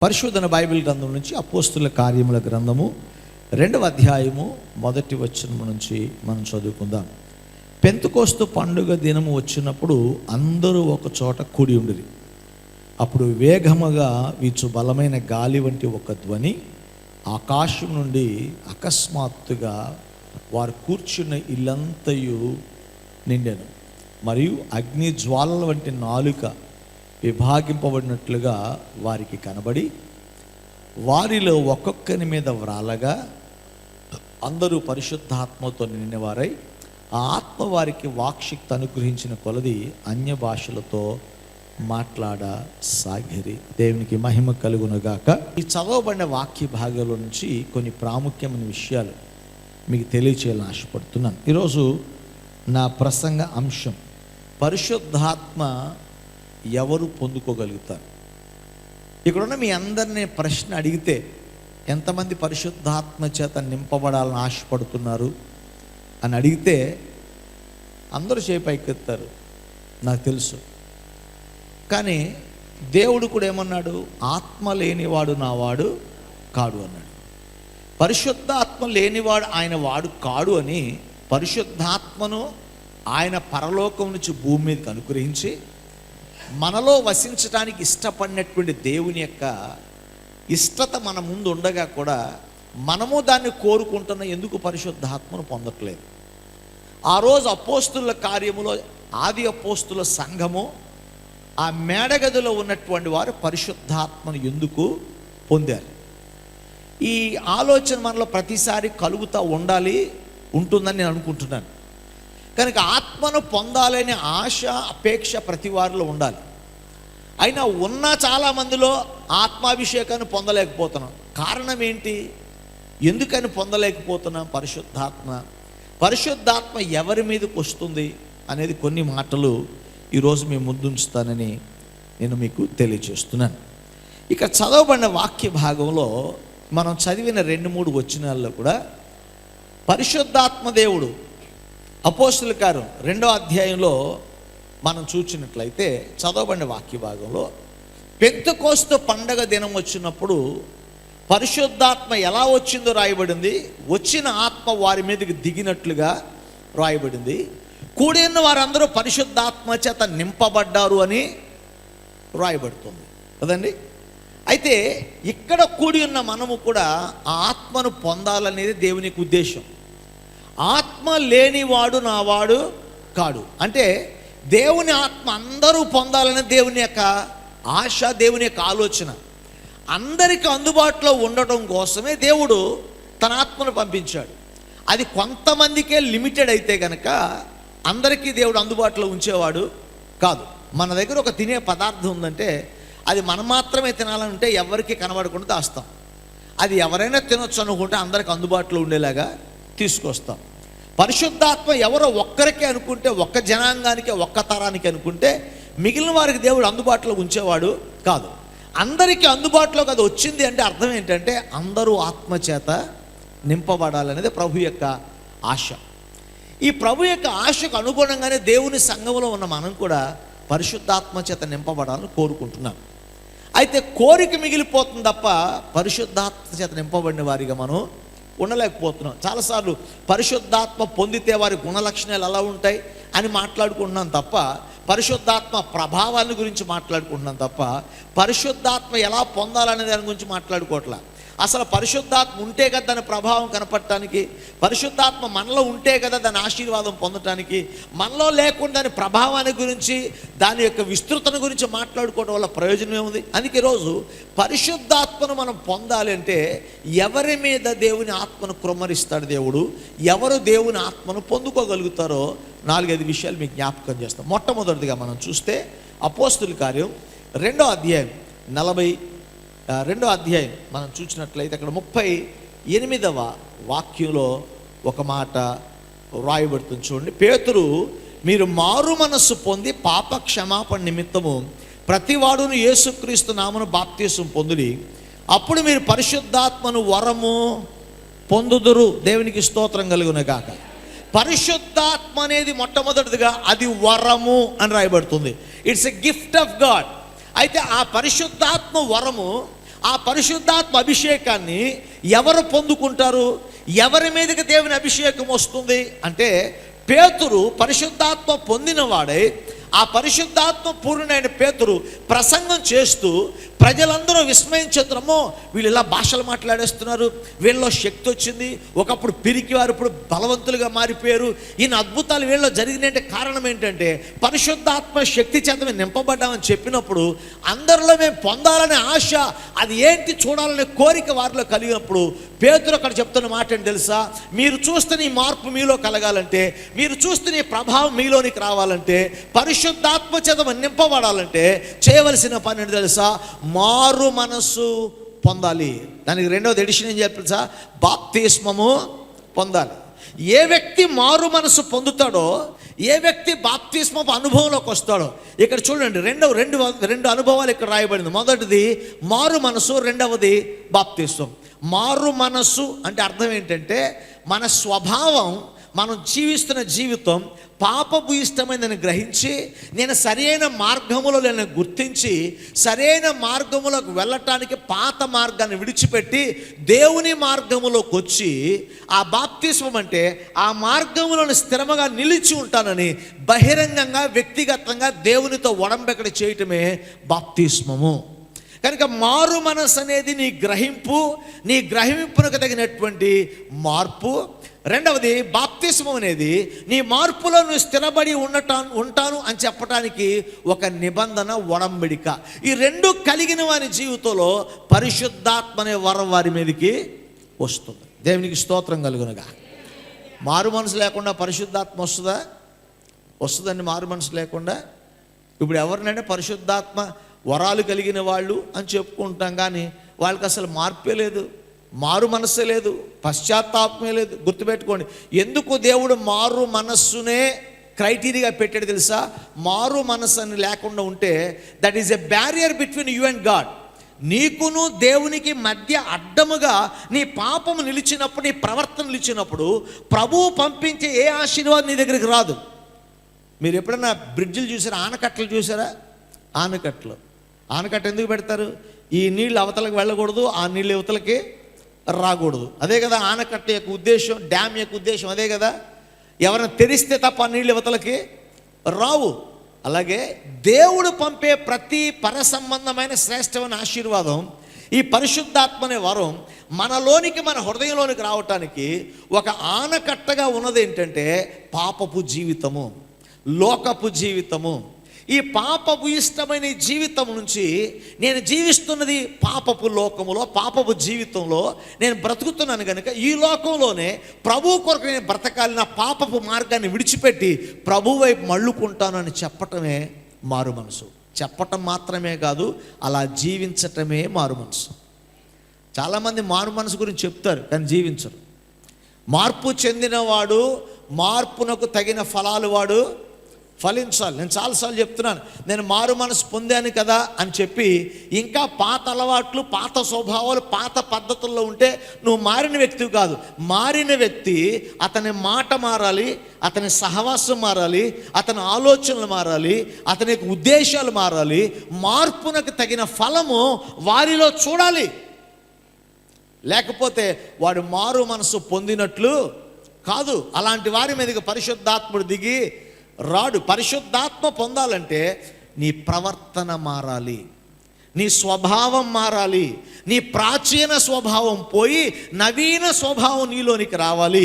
పరిశోధన బైబిల్ గ్రంథం నుంచి అపోస్తుల కార్యముల గ్రంథము 2వ అధ్యాయము 1వ వచనం నుంచి మనం చదువుకుందాం. పెంతెకోస్తు పండుగ దినము వచ్చినప్పుడు అందరూ ఒక చోట కూడి ఉండిరి. అప్పుడు వేగముగా వీచు బలమైన గాలి వంటి ఒక ధ్వని ఆకాశం నుండి అకస్మాత్తుగా వారు కూర్చున్న ఇల్లంతయు నిండెను. మరియు అగ్ని జ్వాలల వంటి నాలుక విభాగింపబడినట్లుగా వారికి కనబడి వారిలో ఒక్కొక్కరి మీద వ్రాలగా అందరూ పరిశుద్ధాత్మతో నిండినవారై ఆ ఆత్మ వారికి వాక్శక్తి అనుగ్రహించిన కొలది అన్య భాషలతో మాట్లాడసాగిరి. దేవునికి మహిమ కలుగునుగాక. ఈ చదవబడిన వాక్య భాగంలో నుంచి కొన్ని ప్రాముఖ్యమైన విషయాలు మీకు తెలియచేయాలని ఆశపడుతున్నాను. ఈరోజు నా ప్రసంగ అంశం పరిశుద్ధాత్మ ఎవరు పొందుకోగలుగుతారు. ఇక్కడున్న మీ అందరినీ ప్రశ్న అడిగితే ఎంతమంది పరిశుద్ధాత్మ చేత నింపబడాలని ఆశపడుతున్నారు అని అడిగితే అందరూ చేయి పైకెత్తారు, నాకు తెలుసు. కానీ దేవుడు కూడా ఏమన్నాడు? ఆత్మ లేనివాడు నా వాడు కాడు అన్నాడు. పరిశుద్ధాత్మ లేనివాడు ఆయన వాడు కాడు అని పరిశుద్ధాత్మను ఆయన పరలోకం నుంచి భూమి మీదకి అనుగ్రహించి మనలో వసించడానికి ఇష్టపడినటువంటి దేవుని యొక్క ఇష్టత మన ముందు ఉండగా కూడా మనము దాన్ని కోరుకుంటున్న ఎందుకు పరిశుద్ధాత్మను పొందట్లేదు? ఆ రోజు అపోస్తుల కార్యములో ఆది అపోస్తుల సంఘము ఆ మేడగదిలో ఉన్నటువంటి వారు పరిశుద్ధాత్మను ఎందుకు పొందారు? ఈ ఆలోచన మనలో ప్రతిసారి కలుగుతూ ఉంటుందని నేను అనుకుంటున్నాను. కనుక ఆత్మను పొందాలనే ఆశ అపేక్ష ప్రతి వారిలో ఉండాలి. అయినా ఉన్న చాలామందిలో ఆత్మాభిషేకాన్ని పొందలేకపోతున్నాం. కారణం ఏంటి? ఎందుకని పొందలేకపోతున్నాం? పరిశుద్ధాత్మ ఎవరి మీదకి వస్తుంది అనేది కొన్ని మాటలు ఈరోజు మేము ముందుంచుతానని నేను మీకు తెలియజేస్తున్నాను. ఇక చదవబడిన వాక్య భాగంలో మనం చదివిన 2-3 వచనాల్లో కూడా పరిశుద్ధాత్మ దేవుడు అపోస్తుల కార్యం 2వ అధ్యాయంలో మనం చూసినట్లయితే చదవబడిన వాక్య భాగంలో పెంతెకోస్తు పండగ దినం వచ్చినప్పుడు పరిశుద్ధాత్మ ఎలా వచ్చిందో రాయబడింది. వచ్చిన ఆత్మ వారి మీదకి దిగినట్లుగా రాయబడింది. కూడి ఉన్న వారందరూ పరిశుద్ధాత్మ చేత నింపబడ్డారు అని రాయబడుతుంది కదండి. అయితే ఇక్కడ కూడి ఉన్న మనము కూడా ఆ ఆత్మను పొందాలనేది దేవునికి ఉద్దేశం. ఆత్మ లేనివాడు నా వాడు కాడు అంటే దేవుని ఆత్మ అందరూ పొందాలని దేవుని యొక్క ఆశ, దేవుని యొక్క ఆలోచన. అందరికీ అందుబాటులో ఉండటం కోసమే దేవుడు తన ఆత్మను పంపించాడు. అది కొంతమందికే లిమిటెడ్ అయితే కనుక అందరికీ దేవుడు అందుబాటులో ఉంచేవాడు కాదు. మన దగ్గర ఒక తినే పదార్థం ఉందంటే అది మనం మాత్రమే తినాలంటే ఎవరికి కనబడకుండా దాస్తాం. అది ఎవరైనా తినొచ్చు అనుకుంటే అందరికి అందుబాటులో ఉండేలాగా తీసుకొస్తాం. పరిశుద్ధాత్మ ఎవరో ఒక్కరికే అనుకుంటే, ఒక్క జనాంగానికి, ఒక్క తరానికి అనుకుంటే మిగిలిన వారికి దేవుడు అందుబాటులో ఉంచేవాడు కాదు. అందరికీ అందుబాటులోకి అది వచ్చింది అంటే అర్థం ఏంటంటే అందరూ ఆత్మ చేత నింపబడాలనేది ప్రభు యొక్క ఆశ. ఈ ప్రభు యొక్క ఆశకు అనుగుణంగానే దేవుని సంఘంలో ఉన్న మనం కూడా పరిశుద్ధాత్మ చేత నింపబడాలని కోరుకుంటున్నాం. అయితే కోరిక మిగిలిపోతుంది తప్ప పరిశుద్ధాత్మ చేత నింపబడిన వారిగా మనం ఉండలేకపోతున్నాం. చాలాసార్లు పరిశుద్ధాత్మ పొందితే వారి గుణలక్షణాలు ఎలా ఉంటాయి అని మాట్లాడుకుంటున్నాం తప్ప పరిశుద్ధాత్మ ప్రభావాన్ని గురించి మాట్లాడుకుంటున్నాం తప్ప పరిశుద్ధాత్మ ఎలా పొందాలనే దాని గురించి మాట్లాడుకోవట్లా. అసలు పరిశుద్ధాత్మ ఉంటే కదా దాని ప్రభావం కనపడటానికి, పరిశుద్ధాత్మ మనలో ఉంటే కదా దాని ఆశీర్వాదం పొందటానికి, మనలో లేకుండా దాని ప్రభావాన్ని గురించి, దాని యొక్క విస్తృతను గురించి మాట్లాడుకోవడం వల్ల ప్రయోజనం ఏముంది? అందుకే ఈరోజు పరిశుద్ధాత్మను మనం పొందాలి అంటే ఎవరి మీద దేవుని ఆత్మను కృమ్మరిస్తాడు దేవుడు, ఎవరు దేవుని ఆత్మను పొందుకోగలుగుతారో 4-5 విషయాలు మీకు జ్ఞాపకం చేస్తాం. మొట్టమొదటిగా మనం చూస్తే అపోస్తుల కార్యం 2వ అధ్యాయం 42వ అధ్యాయం మనం చూసినట్లయితే అక్కడ 38వ వాక్యంలో ఒక మాట రాయబడుతుంది. చూడండి, పేతురు మీరు మారు మనస్సు పొంది పాప క్షమాపణ నిమిత్తము ప్రతివాడును యేసుక్రీస్తు నామమున బాప్తిసం పొందుడి, అప్పుడు మీరు పరిశుద్ధాత్మను వరము పొందుదురు. దేవునికి స్తోత్రం కలుగునుగాక. పరిశుద్ధాత్మ అనేది మొట్టమొదటిదిగా అది వరము అని రాయబడుతుంది. It's a gift of God. అయితే ఆ పరిశుద్ధాత్మ వరము ఆ పరిశుద్ధాత్మ అభిషేకాన్ని ఎవరు పొందుకుంటారు? ఎవరి మీదకి దేవుని అభిషేకం వస్తుంది అంటే, పేతురు పరిశుద్ధాత్మ పొందినవాడై, ఆ పరిశుద్ధాత్మ పూర్ణుడైన పేతురు ప్రసంగం చేస్తూ ప్రజలందరూ విస్మయించేద్రమో, వీళ్ళు ఇలా భాషలు మాట్లాడేస్తున్నారు, వీళ్ళలో శక్తి వచ్చింది, ఒకప్పుడు పిరికి వారు ఇప్పుడు బలవంతులుగా మారిపోయారు, ఈయన అద్భుతాలు వీళ్ళలో జరిగినంటే కారణం ఏంటంటే పరిశుద్ధాత్మ శక్తి చేత మేము నింపబడ్డామని చెప్పినప్పుడు అందరిలో మేము పొందాలనే ఆశ, అది ఏంటి చూడాలనే కోరిక వారిలో కలిగినప్పుడు పేతురు అక్కడ చెప్తున్న మాట ఏంటి తెలుసా? మీరు చూస్తున్న ఈ మార్పు మీలో కలగాలంటే, మీరు చూస్తున్న ఈ ప్రభావం మీలోనికి రావాలంటే, పరిశుద్ధాత్మ చేత నింపబడాలంటే చేయవలసిన పని ఏంటి తెలుసా? మారు మనస్సు పొందాలి. దానికి రెండవది ఎడిషన్ ఏం చెప్పాలి సార్? బాప్తిస్మము పొందాలి. ఏ వ్యక్తి మారు మనసు పొందుతాడో, ఏ వ్యక్తి బాప్తిస్మపు అనుభవంలోకి వస్తాడో, ఇక్కడ చూడండి రెండు అనుభవాలు ఇక్కడ రాయబడింది. మొదటిది మారు మనసు, రెండవది బాప్తిస్మం. మారు మనస్సు అంటే అర్థం ఏంటంటే, మన స్వభావం, మనం జీవిస్తున్న జీవితం పాపపు ఇష్టమైందని గ్రహించి, నేను సరైన మార్గములో నేను గుర్తించి సరైన మార్గములోకి వెళ్ళటానికి పాత మార్గాన్ని విడిచిపెట్టి దేవుని మార్గములోకి వచ్చి, ఆ బాప్తిస్మం అంటే ఆ మార్గములను స్థిరముగా నిలిచి ఉంటానని బహిరంగంగా వ్యక్తిగతంగా దేవునితో ఒడంబడిక చేయటమే బాప్తిస్మము. కనుక మారు మనసు అనేది నీ గ్రహింపునకు తగినటువంటి మార్పు. రెండవది బాప్తిస్మం అనేది నీ మార్పులో నువ్వు స్థిరపడి ఉంటాను అని చెప్పడానికి ఒక నిబంధన, ఒడంబడిక. ఈ రెండు కలిగిన వారి జీవితంలో పరిశుద్ధాత్మ అనే వరం వారి మీదకి వస్తుంది. దేవునికి స్తోత్రం కలుగునుగా. మారు మనసు లేకుండా పరిశుద్ధాత్మ వస్తుందా? వస్తుందండి. మారు మనసు లేకుండా ఇప్పుడు ఎవరినంటే పరిశుద్ధాత్మ వరాలు కలిగిన వాళ్ళు అని చెప్పుకుంటాం, కానీ వాళ్ళకి అసలు మార్పే లేదు, మారు మనస్సే లేదు, పశ్చాత్తాపమే లేదు. గుర్తుపెట్టుకోండి, ఎందుకు దేవుడు మారు మనస్సునే క్రైటీరియా పెట్టాడు తెలుసా? మారు మనస్సు అని లేకుండా ఉంటే that is a barrier between you and God. నీకును దేవునికి మధ్య అడ్డముగా నీ పాపము నిలిచినప్పుడు, నీ ప్రవర్తన నిలిచినప్పుడు ప్రభువు పంపించే ఏ ఆశీర్వాదం నీ దగ్గరికి రాదు. మీరు ఎప్పుడన్నా బ్రిడ్జిలు చూసారా? ఆనకట్టలు చూసారా? ఆనకట్ట ఎందుకు పెడతారు? ఈ నీళ్ళు అవతలకి వెళ్ళకూడదు, ఆ నీళ్ళు యువతలకి రాకూడదు. అదే కదా ఆనకట్ట యొక్క ఉద్దేశం, డ్యామ్ యొక్క ఉద్దేశం అదే కదా. ఎవరైనా తెరిస్తే తప్ప ఆ నీళ్ళు యువతలకి రావు. అలాగే దేవుడు పంపే ప్రతి పరసంబంధమైన శ్రేష్టమైన ఆశీర్వాదం, ఈ పరిశుద్ధాత్మ అనే వరం మనలోనికి, మన హృదయంలోనికి రావటానికి ఒక ఆనకట్టగా ఉన్నది ఏంటంటే పాపపు జీవితము, లోకపు జీవితము. ఈ పాపపు ఇష్టమైన జీవితం నుంచి నేను జీవిస్తున్నది పాపపు లోకములో, పాపపు జీవితంలో నేను బ్రతుకుతున్నాను కనుక ఈ లోకంలోనే ప్రభు కొరకు నేను బ్రతకాలి, నా పాపపు మార్గాన్ని విడిచిపెట్టి ప్రభు వైపు మళ్ళుకుంటాను అని చెప్పటమే మారు మనసు. చెప్పటం మాత్రమే కాదు, అలా జీవించటమే మారు మనసు. చాలామంది మారు మనసు గురించి చెప్తారు కానీ జీవించరు. మార్పు చెందినవాడు మార్పునకు తగిన ఫలాలు వాడు ఫలించాలి. నేను చాలాసార్లు చెప్తున్నాను, నేను మారు మనసు పొందాను కదా అని చెప్పి ఇంకా పాత అలవాట్లు, పాత స్వభావాలు, పాత పద్ధతుల్లో ఉంటే నువ్వు మారిన వ్యక్తి కాదు. మారిన వ్యక్తి అతని మాట మారాలి, అతని సహవాసం మారాలి, అతని ఆలోచనలు మారాలి, అతని ఉద్దేశాలు మారాలి. మార్పునకు తగిన ఫలము వారిలో చూడాలి. లేకపోతే వాడు మారు మనసు పొందినట్లు కాదు. అలాంటి వారి మీదకి పరిశుద్ధాత్ముడు దిగి రాడు. పరిశుద్ధాత్మ పొందాలంటే నీ ప్రవర్తన మారాలి, నీ స్వభావం మారాలి, నీ ప్రాచీన స్వభావం పోయి నవీన స్వభావం నీలోనికి రావాలి.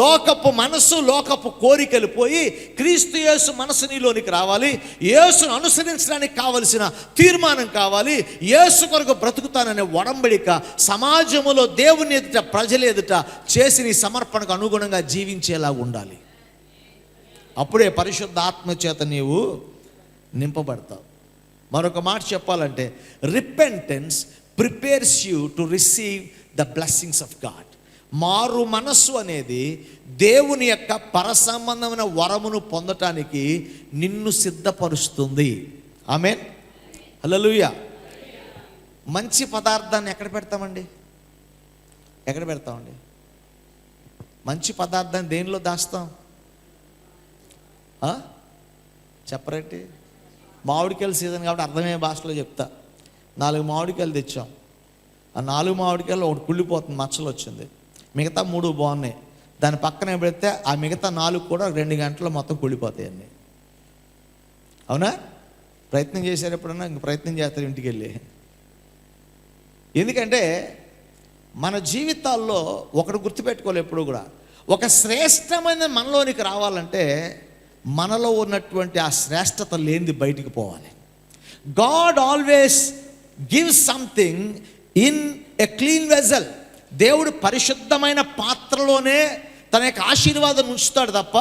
లోకపు మనసు, లోకపు కోరికలు పోయి క్రీస్తు యేసు మనసు నీలోనికి రావాలి. యేసును అనుసరించడానికి కావలసిన తీర్మానం కావాలి. యేసు కొరకు బ్రతుకుతాననే ఒడంబడిక సమాజములో దేవుని ఎదుట, ప్రజల ఎదుట చేసి నీ సమర్పణకు అనుగుణంగా జీవించేలా ఉండాలి. అప్పుడే పరిశుద్ధ ఆత్మ చేత నీవు నింపబడతావు. మరొక మాట చెప్పాలంటే, repentance prepares you to receive the blessings of God. మారు మనస్సు అనేది దేవుని యొక్క పరసంబంధమైన వరమును పొందటానికి నిన్ను సిద్ధపరుస్తుంది. ఆమేన్, హల్లెలూయా. మంచి పదార్థాన్ని ఎక్కడ పెడతామండి? మంచి పదార్థాన్ని దేనిలో దాస్తాం? చెప్పరేంటి? మామిడికాయల సీజన్ కాబట్టి అర్థమయ్యే భాషలో చెప్తా. 4 మామిడికాయలు తెచ్చాం, ఆ 4 మామిడికాయలు ఒకటి కుళ్ళిపోతుంది, మచ్చలు వచ్చింది. మిగతా 3 బాగున్నాయి. దాని పక్కనే పెడితే ఆ మిగతా 4 కూడా 2 గంటల్లో మొత్తం కుళ్ళిపోతాయి అన్నీ. అవునా? ప్రయత్నం చేశారు ఎప్పుడన్నా? ఇంక ప్రయత్నం చేస్తారు ఇంటికి వెళ్ళి. ఎందుకంటే మన జీవితాల్లో ఒకటి గుర్తుపెట్టుకోవాలి ఎప్పుడు కూడా, ఒక శ్రేష్టమైన మనలోనికి రావాలంటే మనలో ఉన్నటువంటి ఆ శ్రేష్టత లేనిది బయటికి పోవాలి. God always gives something in a clean vessel. దేవుడు పరిశుద్ధమైన పాత్రలోనే తన యొక్క ఆశీర్వాదం ఉంచుతాడు తప్ప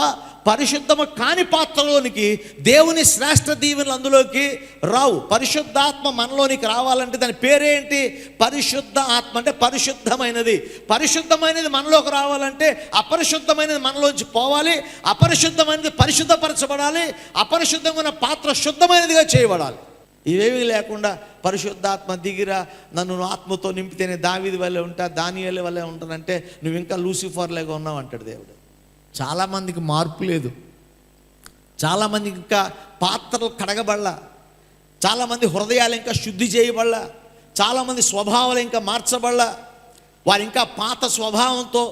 పరిశుద్ధము కాని పాత్రలోనికి దేవుని శ్రేష్ఠ దీవెనలు అందులోకి రావు. పరిశుద్ధాత్మ మనలోనికి రావాలంటే దాని పేరేంటి? పరిశుద్ధ ఆత్మ. అంటే పరిశుద్ధమైనది. పరిశుద్ధమైనది మనలోకి రావాలంటే అపరిశుద్ధమైనది మనలోంచి పోవాలి. అపరిశుద్ధమైనది పరిశుద్ధపరచబడాలి. అపరిశుద్ధంగా ఉన్న పాత్ర శుద్ధమైనదిగా చేయబడాలి. ఇవేమీ లేకుండా పరిశుద్ధాత్మ దిగిరా, నన్ను ఆత్మతో నింపితేనే దావీదు వల్లే ఉంటా, దానియేలు వల్లే ఉంటానంటే నువ్వు ఇంకా లూసిఫర్లాగా ఉన్నావు అంటాడు దేవుడు. చాలామందికి మార్పు లేదు. చాలామందికి ఇంకా పాత్రలు కడగబడలా. చాలామంది హృదయాలు ఇంకా శుద్ధి చేయబడలా. చాలామంది స్వభావాలు ఇంకా మార్చబడలా. వారు ఇంకా పాత స్వభావంతో,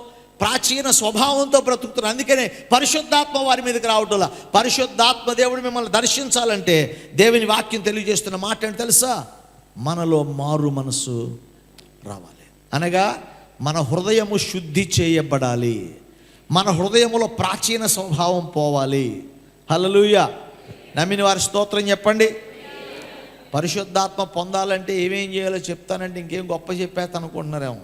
ప్రాచీన స్వభావంతో బ్రతుకుతున్నారు. అందుకనే పరిశుద్ధాత్మ వారి మీదకి రావటంలా. పరిశుద్ధాత్మ దేవుడు మిమ్మల్ని దర్శించాలంటే దేవుని వాక్యం తెలియజేస్తున్న మాట ఏంటి తెలుసా? మనలో మారు మనసు రావాలి. అనగా మన హృదయము శుద్ధి చేయబడాలి. మన హృదయములో ప్రాచీన స్వభావం పోవాలి. హల్లెలూయా. నమ్మిన వారి స్తోత్రం చెప్పండి. పరిశుద్ధాత్మ పొందాలంటే ఏమేం చేయాలో చెప్తానంటే ఇంకేం గొప్ప చెప్పేస్తాను అనుకుంటున్నారేమో.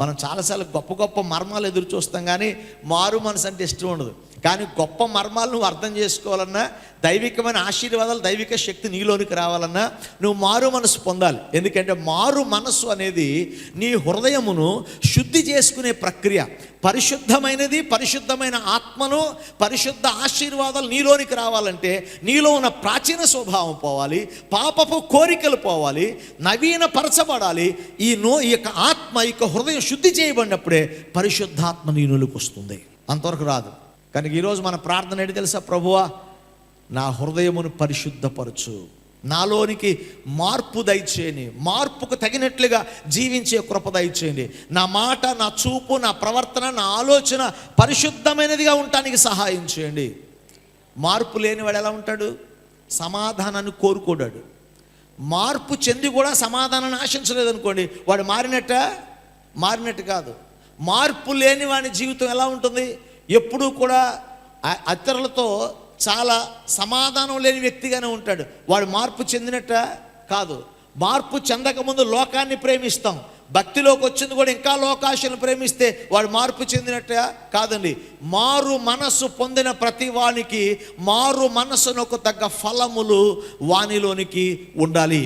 మనం చాలాసార్లు గొప్ప గొప్ప మర్మాలు ఎదురు చూస్తాం, కానీ మారు మనసు అంటే ఇష్టం ఉండదు. కానీ గొప్ప మర్మాలు నువ్వు అర్థం చేసుకోవాలన్నా, దైవికమైన ఆశీర్వాదాలు, దైవిక శక్తి నీలోనికి రావాలన్నా నువ్వు మారు మనసు పొందాలి. ఎందుకంటే మారు మనసు అనేది నీ హృదయమును శుద్ధి చేసుకునే ప్రక్రియ. పరిశుద్ధమైనది, పరిశుద్ధమైన ఆత్మను, పరిశుద్ధ ఆశీర్వాదాలు నీలోనికి రావాలంటే నీలో ఉన్న ప్రాచీన స్వభావం పోవాలి, పాపపు కోరికలు పోవాలి, నవీనపరచబడాలి. ఈ యొక్క ఆత్మ, ఈ యొక్క హృదయం శుద్ధి చేయబడినప్పుడే పరిశుద్ధాత్మ నీలోకి వస్తుంది. అంతవరకు రాదు. కనుక ఈరోజు మన ప్రార్థన ఏంటి తెలుసా? ప్రభువా, నా హృదయమును పరిశుద్ధపరచు, నాలోనికి మార్పు దయచేయండి, మార్పుకు తగినట్లుగా జీవించే కృప దయచేయండి. నా మాట, నా చూపు, నా ప్రవర్తన, నా ఆలోచన పరిశుద్ధమైనదిగా ఉండటానికి సహాయం చేయండి. మార్పు లేనివాడు ఎలా ఉంటాడు? సమాధానాన్ని కోరుకోడాడు. మార్పు చెంది కూడా సమాధానాన్ని ఆశించలేదనుకోండి, వాడు మారినట్టు కాదు. మార్పు లేని వాడి జీవితం ఎలా ఉంటుంది? ఎప్పుడూ కూడా ఇతరులతో చాలా సమాధానం లేని వ్యక్తిగానే ఉంటాడు. వాడు మార్పు చెందినట్ట కాదు. మార్పు చెందకముందు లోకాన్ని ప్రేమిస్తాం, భక్తిలోకి వచ్చింది కూడా ఇంకా లోకాశను ప్రేమిస్తే వాడు మార్పు చెందినట్ట కాదండి. మారు మనస్సు పొందిన ప్రతి వానికి మారు మనస్సునకు తగ్గ ఫలములు వానిలోనికి ఉండాలి.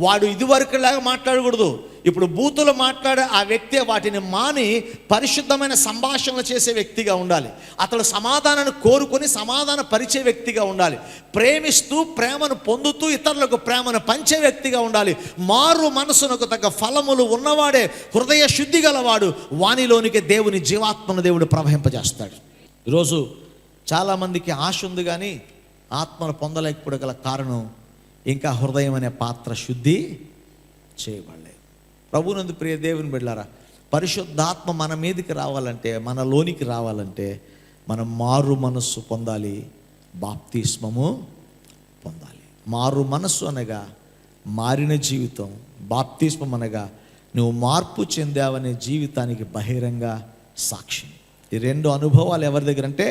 వాడు ఇదివరకులాగా మాట్లాడకూడదు. ఇప్పుడు బూతులు మాట్లాడే ఆ వ్యక్తి వాటిని మాని పరిశుద్ధమైన సంభాషణలు చేసే వ్యక్తిగా ఉండాలి. అతడు సమాధానాన్ని కోరుకొని సమాధాన పరిచే వ్యక్తిగా ఉండాలి. ప్రేమిస్తూ ప్రేమను పొందుతూ ఇతరులకు ప్రేమను పంచే వ్యక్తిగా ఉండాలి. మారు మనసునకు తగ్గ ఫలములు ఉన్నవాడే హృదయ శుద్ధి గలవాడు. వానిలోనికి దేవుని జీవాత్మను దేవుడు ప్రవహింపజేస్తాడు. ఈరోజు చాలామందికి ఆశ ఉంది, కానీ ఆత్మను పొందలేకపోగల కారణం ఇంకా హృదయం అనే పాత్ర శుద్ధి చేయబడలేదు. ప్రభునందు ప్రియ దేవుని బిడ్డలారా, పరిశుద్ధాత్మ మన మీదకి రావాలంటే, మనలోనికి రావాలంటే మనం మారు మనస్సు పొందాలి, బాప్తిస్మము పొందాలి. మారు మనస్సు అనగా మారిన జీవితం, బాప్తిస్మం అనగా నువ్వు మార్పు చెందావనే జీవితానికి బహిరంగ సాక్ష్యం. ఈ 2 అనుభవాలు ఎవరి దగ్గర అంటే,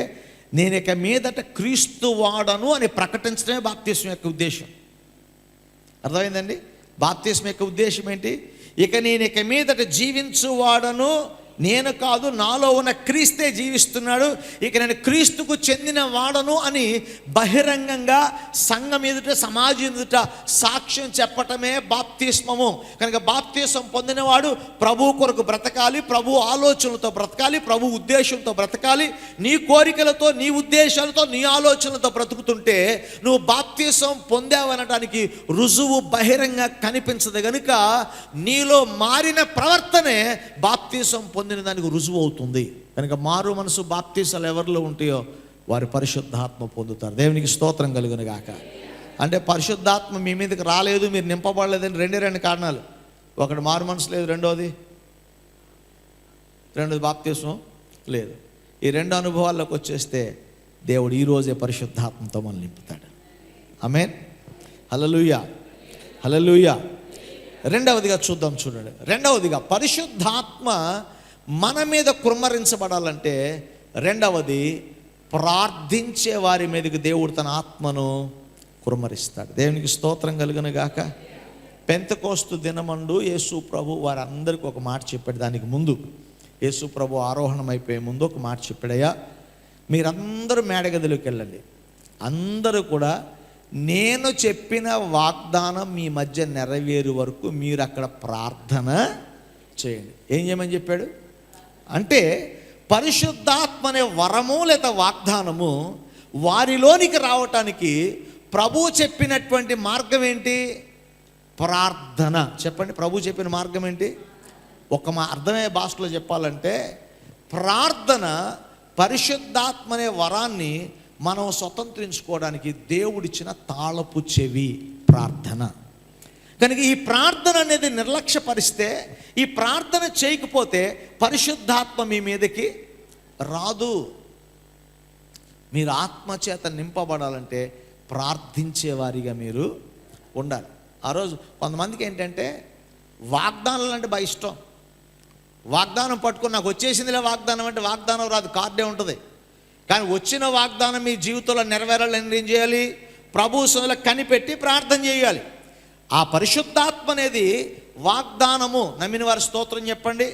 నేను ఇక మీదట క్రీస్తు వాడను అని ప్రకటించడమే బాప్తిస్మం యొక్క ఉద్దేశం. అర్థమైందండి? బాప్తిస్మం యొక్క ఉద్దేశం ఏంటి? ఇక నేను ఇక మీదట జీవించువాడను, నేను కాదు, నాలో ఉన్న క్రీస్తే జీవిస్తున్నాడు, ఇక నేను క్రీస్తుకు చెందిన వాడను అని బహిరంగంగా సంఘం ఎదుట, సమాజం ఎదుట సాక్ష్యం చెప్పటమే బాప్తిస్మము. కనుక బాప్తిస్మం పొందినవాడు ప్రభు కొరకు బ్రతకాలి, ప్రభు ఆలోచనలతో బ్రతకాలి, ప్రభు ఉద్దేశంతో బ్రతకాలి. నీ కోరికలతో, నీ ఉద్దేశాలతో, నీ ఆలోచనలతో బ్రతుకుతుంటే నువ్వు బాప్తిస్మం పొందావనడానికి రుజువు బహిరంగ కనిపించదు. కనుక నీలో మారిన ప్రవర్తనే బాప్తిస్మం పొందిన దానికి రుజువు అవుతుంది. కనుక మారు మనసు బాప్తిసాలు ఎవరిలో ఉంటాయో వారు పరిశుద్ధాత్మ పొందుతారు. దేవునికి స్తోత్రం కలుగును గాక. అంటే పరిశుద్ధాత్మ మీ మీదకి రాలేదు, మీరు నింపబడలేదని 2 కారణాలు. ఒకటి మారు మనసు లేదు, రెండోది బాప్తిస్మం లేదు. ఈ రెండు అనుభవాల్లోకి వచ్చేస్తే దేవుడు ఈరోజే పరిశుద్ధాత్మతో మనల్ని నింపుతాడు. ఆమేన్. హల్లెలూయా, హల్లెలూయా. రెండవదిగా చూద్దాం, చూడండి. రెండవదిగా పరిశుద్ధాత్మ మన మీద కుమ్మరించబడాలంటే రెండవది ప్రార్థించే వారి మీదకి దేవుడు తన ఆత్మను కుమ్మరిస్తాడు. దేవునికి స్తోత్రం కలుగును గాక. పెంతెకోస్తు దినమందు యేసు ప్రభు వారందరికీ ఒక మాట చెప్పాడు. దానికి ముందు యేసు ప్రభు ఆరోహణం అయిపోయే ముందు ఒక మాట చెప్పాడయ్యా, మీరందరూ మేడగదిలోకి వెళ్ళండి, అందరూ కూడా నేను చెప్పిన వాగ్దానం మీ మధ్య నెరవేరు వరకు మీరు అక్కడ ప్రార్థన చేయండి. ఏం చేయమని చెప్పాడు అంటే, పరిశుద్ధాత్మ అనే వరము లేదా వాగ్దానము వారిలోనికి రావటానికి ప్రభు చెప్పినటువంటి మార్గం ఏంటి? ప్రార్థన. చెప్పండి, ప్రభు చెప్పిన మార్గం ఏంటి? ఒక అర్థమయ్యే భాషలో చెప్పాలంటే, ప్రార్థన పరిశుద్ధాత్మ అనే వరాన్ని మనం స్వతంత్రించుకోవడానికి దేవుడిచ్చిన తాళపు చెవి ప్రార్థన. కనుక ఈ ప్రార్థన అనేది నిర్లక్ష్యపరిస్తే, ఈ ప్రార్థన చేయకపోతే పరిశుద్ధాత్మ మీ మీదకి రాదు. మీరు ఆత్మచేత నింపబడాలంటే ప్రార్థించేవారిగా మీరు ఉండాలి. ఆ రోజు కొంతమందికి ఏంటంటే వాగ్దానాలు అంటే బాగా ఇష్టం. వాగ్దానం పట్టుకుని నాకు వచ్చేసిందిలే వాగ్దానం అంటే వాగ్దానం రాదు, కార్డే ఉంటుంది. కానీ వచ్చిన వాగ్దానం మీ జీవితంలో నెరవేరాలని ఏం చేయాలి? ప్రభు సన్నిధిలో కనిపెట్టి ప్రార్థన చేయాలి. ఆ పరిశుద్ధాత్మ అనేది వాగ్దానము. నమ్మిన వారి స్తోత్రం చెప్పండి.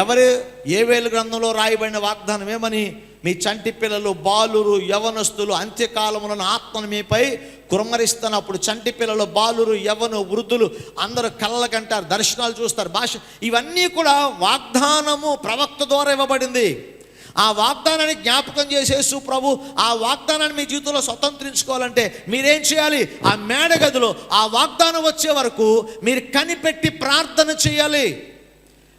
ఎవరు యోవేలు గ్రంథంలో రాయబడిన వాగ్దానం ఏమని? మీ చంటి పిల్లలు, బాలురు, యవనస్తులు అంత్యకాలములను ఆత్మను మీపై కుమ్మరిస్తున్నప్పుడు చంటి పిల్లలు, బాలురు, యవను, వృద్ధులు అందరూ కళ్ళకంటారు, దర్శనాలు చూస్తారు, భాష, ఇవన్నీ కూడా వాగ్దానము ప్రవక్త ద్వారా ఇవ్వబడింది. ఆ వాగ్దానాన్ని జ్ఞాపకం చేసేసు ప్రభు ఆ వాగ్దానాన్ని మీ జీవితంలో స్వతంత్రించుకోవాలంటే మీరేం చేయాలి? ఆ మేడగదిలో ఆ వాగ్దానం వచ్చే వరకు మీరు కనిపెట్టి ప్రార్థన చేయాలి.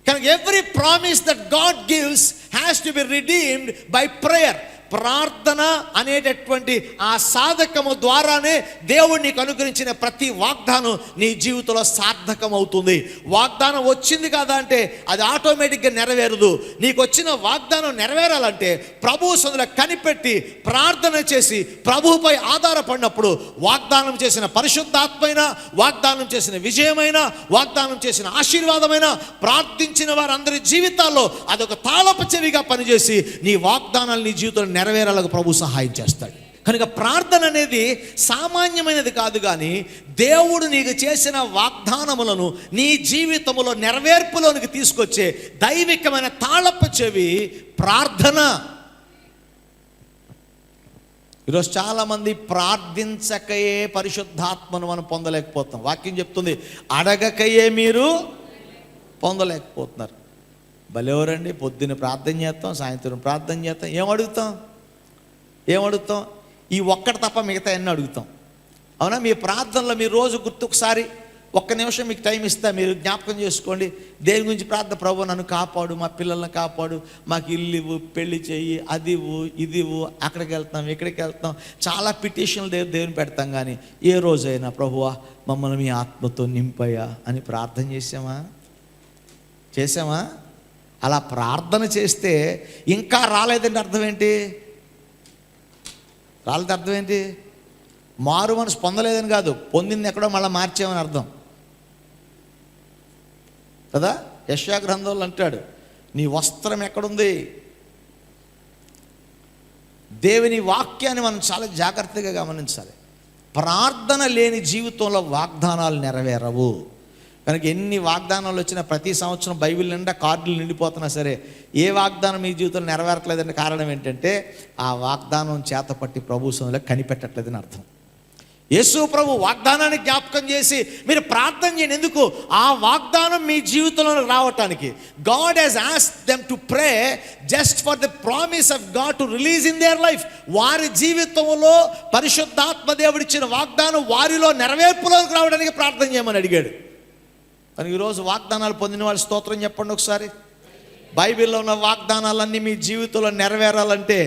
కనుక every promise that God gives has to be redeemed by prayer. ప్రార్థన అనేటటువంటి ఆ సాధకము ద్వారానే దేవుడు నీకు అనుగ్రహించిన ప్రతి వాగ్దానం నీ జీవితంలో సార్థకం అవుతుంది. వాగ్దానం వచ్చింది కదా అంటే అది ఆటోమేటిక్గా నెరవేరదు. నీకు వచ్చిన వాగ్దానం నెరవేరాలంటే ప్రభు సన్నిధిలో కనిపెట్టి ప్రార్థన చేసి ప్రభువుపై ఆధారపడినప్పుడు వాగ్దానం చేసిన పరిశుద్ధాత్మైన, వాగ్దానం చేసిన విజయమైన, వాగ్దానం చేసిన ఆశీర్వాదమైన ప్రార్థించిన వారందరి జీవితాల్లో అదొక తాళపు చెవిగా పనిచేసి నీ వాగ్దానాలు నీ జీవితంలో నెరవేరాలకు ప్రభు సహాయం చేస్తాడు. కనుక ప్రార్థన అనేది సామాన్యమైనది కాదు, కానీ దేవుడు నీకు చేసిన వాగ్దానములను నీ జీవితంలో నెరవేర్పులోనికి తీసుకొచ్చే దైవికమైన తాళపు చెవి ప్రార్థన. ఈరోజు చాలామంది ప్రార్థించకయే పరిశుద్ధాత్మను మనం పొందలేకపోతాం. వాక్యం చెప్తుంది, అడగకయే మీరు పొందలేకపోతున్నారు. భలేవరండి, పొద్దున్న ప్రార్థన చేస్తాం, సాయంత్రం ప్రార్థన చేస్తాం, ఏం అడుగుతాం? ఈ ఒక్కటి తప్ప మిగతా అన్నీ అడుగుతాం. అవునా? మీ ప్రార్థనలో మీరు రోజు ఒకసారి ఒక్క నిమిషం మీకు టైం ఇస్తా, మీరు జ్ఞాపకం చేసుకోండి. దేని గురించి ప్రార్థన? ప్రభు నన్ను కాపాడు, మా పిల్లల్ని కాపాడు, మాకు ఇల్లు ఇవ్వు, పెళ్లి చెయ్యి, అది ఇవ్వు, ఇది ఇవ్వు, అక్కడికి వెళ్తాం, ఇక్కడికి వెళ్తాం, చాలా పిటిషన్లు దేవుని పెడతాం. కానీ ఏ రోజైనా ప్రభువా మమ్మల్ని మీ ఆత్మతో నింపయ్యా అని ప్రార్థన చేసామా? అలా ప్రార్థన చేస్తే ఇంకా రాలేదంటే అర్థం ఏంటి? రాలేదు అర్థం ఏంటి? మారు మనసు పొందలేదని కాదు, పొందింది ఎక్కడో మళ్ళీ మార్చామని అర్థం కదా. యెషయా గ్రంథంలో అంటాడు, నీ వస్త్రం ఎక్కడుంది? దేవుని వాక్యాన్ని మనం చాలా జాగ్రత్తగా గమనించాలి. ప్రార్థన లేని జీవితంలో వాగ్దానాలు నెరవేరవు. కనుక ఎన్ని వాగ్దానాలు వచ్చినా ప్రతి సంవత్సరం బైబిల్ నిండా కార్డులు నిండిపోతున్నా సరే ఏ వాగ్దానం మీ జీవితంలో నెరవేరట్లేదంటే కారణం ఏంటంటే ఆ వాగ్దానం చేతపట్టి ప్రభు సన్నిధిలో కనిపెట్టట్లేదని అర్థం. యేసు ప్రభు వాగ్దానాన్ని జ్ఞాపకం చేసి మీరు ప్రార్థన చేయండి. ఎందుకు? ఆ వాగ్దానం మీ జీవితంలో రావటానికి. God has asked them to pray just for the promise of God to release in their life. వారి జీవితంలో పరిశుద్ధాత్మ దేవుడిచ్చిన వాగ్దానం వారిలో నెరవేర్పులోకి రావడానికి ప్రార్థన చేయమని అడిగాడు. కానీ ఈరోజు వాగ్దానాలు పొందిన వాళ్ళు స్తోత్రం చెప్పండి ఒకసారి. బైబిల్లో ఉన్న వాగ్దానాలన్నీ మీ జీవితంలో నెరవేరాలంటే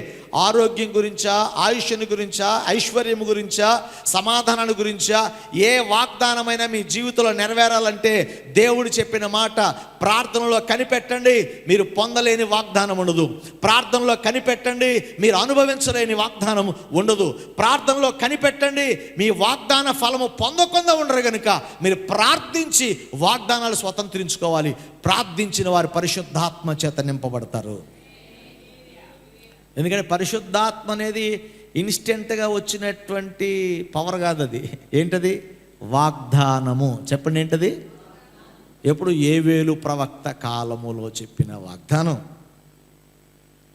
ఆరోగ్యం గురించా, ఆయుష్ని గురించా, ఐశ్వర్యం గురించా, సమాధానాల గురించా, ఏ వాగ్దానమైనా మీ జీవితంలో నెరవేరాలంటే దేవుడు చెప్పిన మాట ప్రార్థనలో కనిపెట్టండి, మీరు పొందలేని వాగ్దానం ఉండదు. ప్రార్థనలో కనిపెట్టండి, మీరు అనుభవించలేని వాగ్దానం ఉండదు. ప్రార్థనలో కనిపెట్టండి, మీ వాగ్దాన ఫలము పొందకుండా ఉండరు కనుక మీరు ప్రార్థించి వాగ్దానాలు స్వతంత్రించుకోవాలి. ప్రార్థించిన వారు పరిశుద్ధాత్మ చేత నింపబడతారు. ఎందుకంటే పరిశుద్ధాత్మ అనేది ఇన్స్టెంట్గా వచ్చినటువంటి పవర్ కాదు. అది ఏంటది? వాగ్దానము. చెప్పండి, ఏంటది? ఎప్పుడు? యోవేలు ప్రవక్త కాలములో చెప్పిన వాగ్దానం.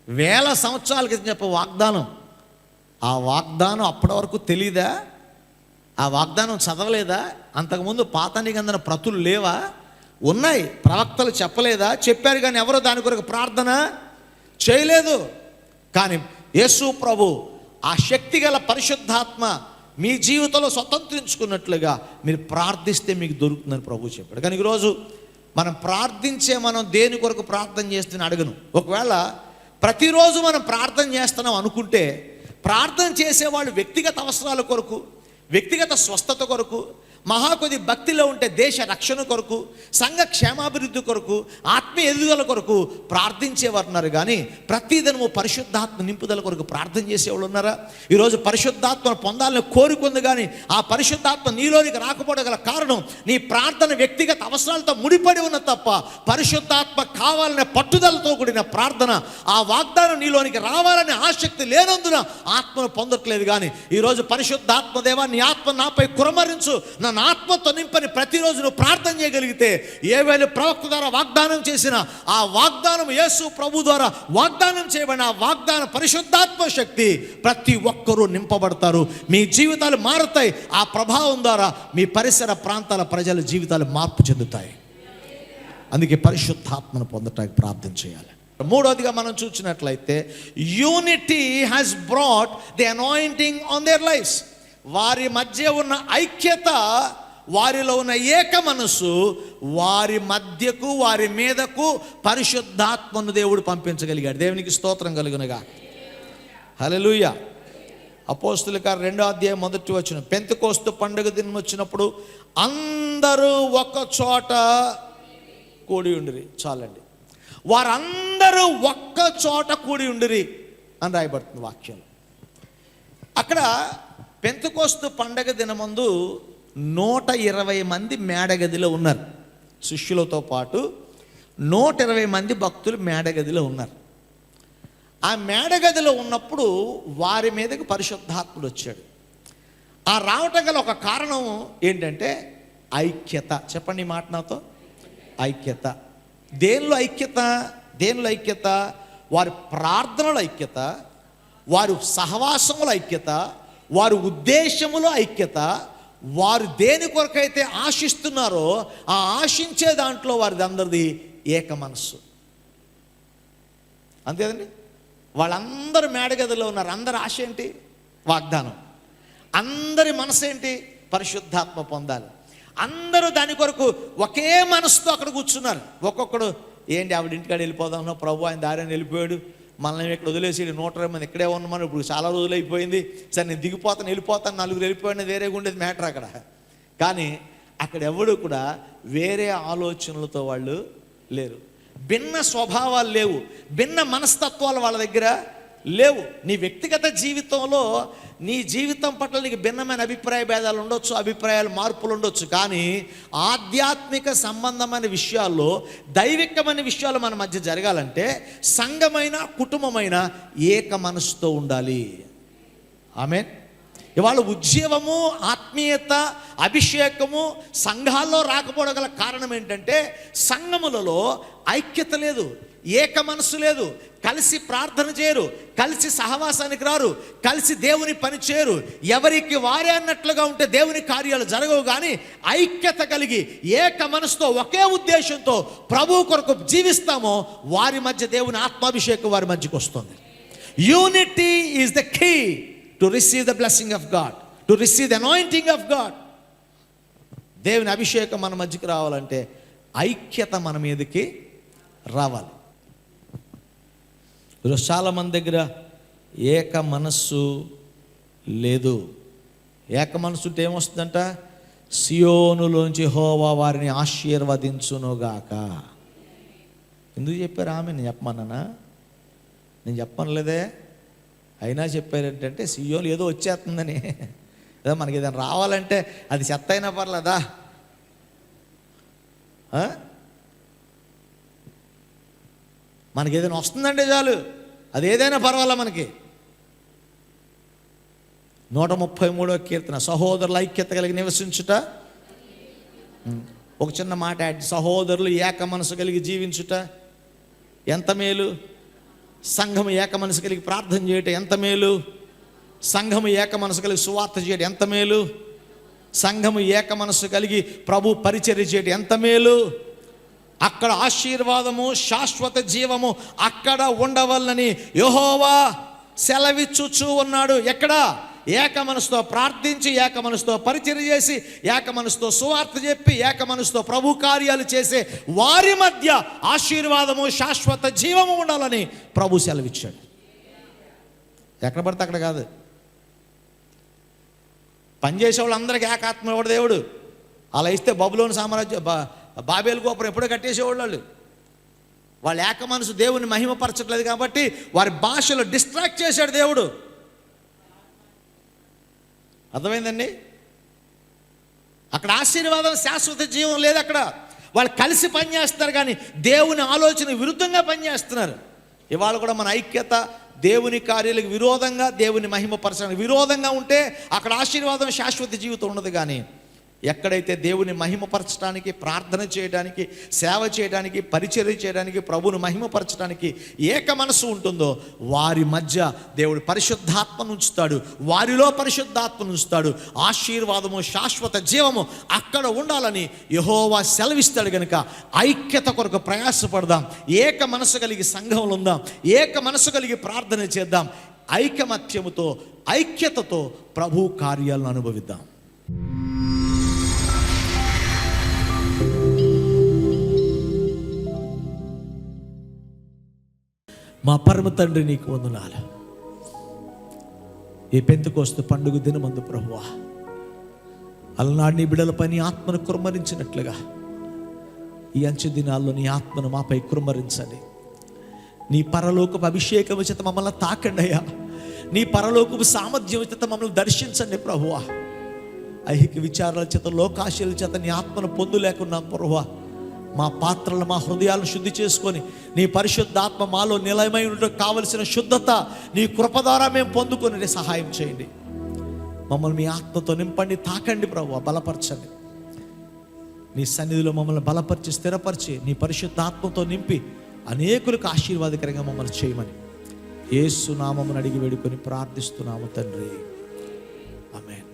1000 సంవత్సరాల క్రితం చెప్పే వాగ్దానం. ఆ వాగ్దానం అప్పటి వరకు తెలీదా? ఆ వాగ్దానం చదవలేదా? అంతకుముందు పాత నిబంధన ప్రతులు లేవా? ఉన్నాయి. ప్రవక్తలు చెప్పలేదా? చెప్పారు, కానీ ఎవరో దాని కొరకు ప్రార్థన చేయలేదు. కానీ యేసు ప్రభు ఆ శక్తిగల పరిశుద్ధాత్మ మీ జీవితంలో స్వతంత్రించుకున్నట్లుగా మీరు ప్రార్థిస్తే మీకు దొరుకుతుందని ప్రభు చెప్పాడు. కానీ ఈరోజు మనం దేని కొరకు ప్రార్థన చేస్తున్నా అడగను. ఒకవేళ ప్రతిరోజు మనం ప్రార్థన చేస్తున్నాం అనుకుంటే, ప్రార్థన చేసేవాళ్ళు వ్యక్తిగత అవసరాల కొరకు, వ్యక్తిగత స్వస్థత కొరకు, మహాకొద్ది భక్తిలో ఉంటే దేశ రక్షణ కొరకు, సంఘ క్షేమాభివృద్ధి కొరకు, ఆత్మీయ ఎదుగుదల కొరకు ప్రార్థించేవారు ఉన్నారు. కానీ ప్రతిదినము పరిశుద్ధాత్మ నింపుదల కొరకు ప్రార్థన చేసేవాళ్ళు ఉన్నారా? ఈరోజు పరిశుద్ధాత్మను పొందాలని కోరుకుంది, కానీ ఆ పరిశుద్ధాత్మ నీలోనికి రాకపోవడం గల కారణం నీ ప్రార్థన వ్యక్తిగత అవసరాలతో ముడిపడి ఉన్న తప్ప పరిశుద్ధాత్మ కావాలనే పట్టుదలతో కూడిన ప్రార్థన, ఆ వాగ్దానం నీలోనికి రావాలనే ఆసక్తి లేనందున ఆత్మను పొందట్లేదు. కానీ ఈరోజు పరిశుద్ధాత్మ దేవా, నీ ఆత్మ నాపై కురమరించు, నా ఆత్మతో నింపని ప్రతిరోజు నువ్వు ప్రార్థన చేయగలిగితే, యోవేలు ప్రవక్త ద్వారా వాగ్దానం చేసిన ఆ వాగ్దానం, యేసు ప్రభు ద్వారా వాగ్దానం చేయబడిన ఆ వాగ్దాన పరిశుద్ధాత్మ శక్తి ప్రతి ఒక్కరూ నింపబడతారు. మీ జీవితాలు మారుతాయి. ఆ ప్రభావం ద్వారా మీ పరిసర ప్రాంతాల ప్రజల జీవితాలు మార్పు చెందుతాయి. అందుకే పరిశుద్ధాత్మను పొందటానికి ప్రార్థన చేయాలి. మూడవదిగా మనం చూసినట్లయితే, unity has brought the anointing on their lifes. వారి మధ్య ఉన్న ఐక్యత, వారిలో ఉన్న ఏక మనస్సు, వారి మధ్యకు, వారి మీదకు పరిశుద్ధాత్మను దేవుడు పంపించగలిగాడు. దేవునికి స్తోత్రం కలుగునుగా. హల్లెలూయా. అపోస్తలుల కార్యం 2వ అధ్యాయం 1వ వచనం, పెంతెకోస్తు పండుగ దినం వచ్చినప్పుడు అందరూ ఒక చోట కూడి ఉండిరి. చాలండి, వారందరూ ఒక్క చోట కూడి ఉండిరి అని రాయబడుతుంది వాక్యం. అక్కడ పెంతెకోస్తు పండగ దినమందు 120 మంది మేడగదిలో ఉన్నారు. శిష్యులతో పాటు 120 మంది భక్తులు మేడగదిలో ఉన్నారు. ఆ మేడగదిలో ఉన్నప్పుడు వారి మీదకి పరిశుద్ధాత్ముడు వచ్చాడు. ఆ రావటం గల ఒక కారణం ఏంటంటే ఐక్యత. చెప్పండి ఈ మాట నాతో. ఐక్యత. దేనిలో ఐక్యత? దేనిలో ఐక్యత? వారి ప్రార్థనల ఐక్యత, వారు సహవాసముల ఐక్యత, వారి ఉద్దేశములో ఐక్యత, వారు దేని కొరకైతే ఆశిస్తున్నారో ఆ ఆశించే దాంట్లో వారిది అందరిది ఏక మనస్సు. అంతేదండి. వాళ్ళందరూ మేడగదిలో ఉన్నారు. అందరి ఆశ ఏంటి? వాగ్దానం. అందరి మనసు ఏంటి? పరిశుద్ధాత్మ పొందాలి. అందరూ దాని కొరకు ఒకే మనసుతో అక్కడ కూర్చున్నారు. ఒక్కొక్కడు ఏంటి ఆవిడ ఇంటికాడ వెళ్ళిపోదాం, ప్రభు ఆయన దారిని వెళ్ళిపోయాడు, మనల్ని ఇక్కడ వదిలేసి 120 మంది ఇక్కడే ఉన్నామని ఇప్పుడు చాలా రోజులు అయిపోయింది, సరే నేను దిగిపోతాను, వెళ్ళిపోతాను, 4 వెళ్ళిపోయినా వేరేగా ఉండేది మ్యాటర్ అక్కడ. కానీ అక్కడ ఎవడు కూడా వేరే ఆలోచనలతో వాళ్ళు లేరు. భిన్న స్వభావాలు లేవు, భిన్న మనస్తత్వాలు వాళ్ళ దగ్గర లేవు. నీ వ్యక్తిగత జీవితంలో నీ జీవితం పట్ల నీకు భిన్నమైన అభిప్రాయ భేదాలు ఉండొచ్చు, అభిప్రాయాలు మార్పులు ఉండొచ్చు. కానీ ఆధ్యాత్మిక సంబంధమైన విషయాల్లో, దైవికమైన విషయాలు మన మధ్య జరగాలంటే సంఘమైన కుటుంబమైన ఏక మనసుతో ఉండాలి. ఆమేన్. ఇవాళ ఉజ్జీవము, ఆత్మీయత, అభిషేకము సంఘాల్లో రాకపోవడం గల కారణం ఏంటంటే సంఘములలో ఐక్యత లేదు, ఏక మనసు లేదు. కలిసి ప్రార్థన చేయరు, కలిసి సహవాసానికి రారు, కలిసి దేవుని పని చేయరు. ఎవరికి వారే అన్నట్లుగా ఉంటే దేవుని కార్యాలు జరగవు. కానీ ఐక్యత కలిగి ఏక మనసుతో ఒకే ఉద్దేశంతో ప్రభు కొరకు జీవిస్తామో వారి మధ్య దేవుని ఆత్మాభిషేకం వారి మధ్యకు వస్తుంది. Unity is the key to receive the blessing of God, to receive the anointing of God. దేవుని అభిషేకం మన మధ్యకి రావాలంటే ఐక్యత మన మీదకి రావాలి. ఈరోజు చాలామంది దగ్గర ఏక మనస్సు లేదు. ఏక మనస్సు ఉంటే ఏమొస్తుందంట? సియోనులోంచి యెహోవా వారిని ఆశీర్వదించునుగాక. ఎందుకు చెప్పారు ఆమె? నేను చెప్పమన్నానా? నేను చెప్పనలేదే. అయినా చెప్పారేంటంటే సియోను ఏదో వచ్చేస్తుందని. ఏదో మనకి ఏదైనా రావాలంటే అది చెత్త అయినా పర్లేదా? మనకి ఏదైనా వస్తుందంటే చాలు, అది ఏదైనా పర్వాలా మనకి. 133వ కీర్తన, సహోదరుల ఐక్యత కలిగి నివసించుట. ఒక చిన్న మాట యాడ్, సహోదరులు ఏక మనసు కలిగి జీవించుట ఎంత మేలు. సంఘము ఏక మనసు కలిగి ప్రార్థన చేయటం ఎంత మేలు. సంఘము ఏక మనసు కలిగి సువార్త చేయటం ఎంత మేలు. సంఘము ఏక మనసు కలిగి ప్రభు పరిచర్య చేయటం ఎంత మేలు. అక్కడ ఆశీర్వాదము, శాశ్వత జీవము అక్కడ ఉండవల్లని యెహోవా సెలవిచ్చుచూ ఉన్నాడు. ఎక్కడ? ఏక మనసుతో ప్రార్థించి, ఏక మనసుతో పరిచర్య చేసి, ఏక మనసుతో సువార్త చెప్పి, ఏక మనసుతో ప్రభు కార్యాలు చేసే వారి మధ్య ఆశీర్వాదము, శాశ్వత జీవము ఉండాలని ప్రభు సెలవిచ్చాడు. ఎక్కడ పడితే అక్కడ కాదు. పనిచేసే వాళ్ళందరికీ ఏకాత్మ ఇవ్వడు దేవుడు. అలా ఇస్తే బబులోను సామ్రాజ్యం, బాబేలు గోపురం ఎప్పుడో కట్టేసేవాళ్ళు. వాళ్ళు ఏక మనసు దేవుని మహిమపరచట్లేదు కాబట్టి వారి భాషలో డిస్ట్రాక్ట్ చేశాడు దేవుడు. అర్థమైందండి? అక్కడ ఆశీర్వాదం, శాశ్వత జీవం లేదు. అక్కడ వాళ్ళు కలిసి పనిచేస్తారు కానీ దేవుని ఆలోచన విరుద్ధంగా పనిచేస్తున్నారు. ఇవాళ కూడా మన ఐక్యత దేవుని కార్యాలకు విరోధంగా, దేవుని మహిమపరచడానికి విరోధంగా ఉంటే అక్కడ ఆశీర్వాదం, శాశ్వత జీవితం ఉండదు. కానీ ఎక్కడైతే దేవుని మహిమపరచడానికి, ప్రార్థన చేయడానికి, సేవ చేయడానికి, పరిచర్య చేయడానికి, ప్రభువును మహిమపరచడానికి ఏక మనసు ఉంటుందో వారి మధ్య దేవుడు పరిశుద్ధాత్మను ఉంచుతాడు. వారిలో పరిశుద్ధాత్మను ఉంచుతాడు. ఆశీర్వాదము, శాశ్వత జీవము అక్కడ ఉండాలని యెహోవా సెలవిస్తాడు. కనుక ఐక్యత కొరకు ప్రయాసపడదాం. ఏక మనసు కలిగి సంఘంలో ఉందాం. ఏక మనసు కలిగి ప్రార్థన చేద్దాం. ఐకమత్యముతో, ఐక్యతతో ప్రభు కార్యాలను అనుభవిద్దాం. మా పరమ తండ్రి, నీకు వందనాలు. ఈ పెంతెకోస్తు పండుగ దినమందు ప్రభువా, అలనాడు నీ బిడ్డలపై నీ ఆత్మను కుమ్మరించినట్లుగా ఈ అంచె దినాల్లో నీ ఆత్మను మాపై కుమ్మరించండి. నీ పరలోకపు అభిషేకము చేత మమ్మల్ని తాకండి అయ్యా. నీ పరలోకపు సామర్థ్యం చేత మమ్మల్ని దర్శించండి ప్రభువా. ఐహిక విచారాల చేత, లోకాశల చేత నీ ఆత్మను పొందులేకున్నాం ప్రభువా. మా పాత్రలు, మా హృదయాలను శుద్ధి చేసుకొని నీ పరిశుద్ధాత్మ మాలో నిలయమై ఉండటం కావలసిన శుద్ధత నీ కృప ద్వారా మేము పొందుకొని సహాయం చేయండి. మమ్మల్ని మీ ఆత్మతో నింపండి, తాకండి ప్రభువా, బలపరచండి. నీ సన్నిధిలో మమ్మల్ని బలపరిచి, స్థిరపరిచి, నీ పరిశుద్ధాత్మతో నింపి అనేకులకు ఆశీర్వాదకరంగా మమ్మల్ని చేయమని యేసు నామమున అడిగి వేడుకొని ప్రార్థిస్తున్నాము తండ్రి. ఆమేన్.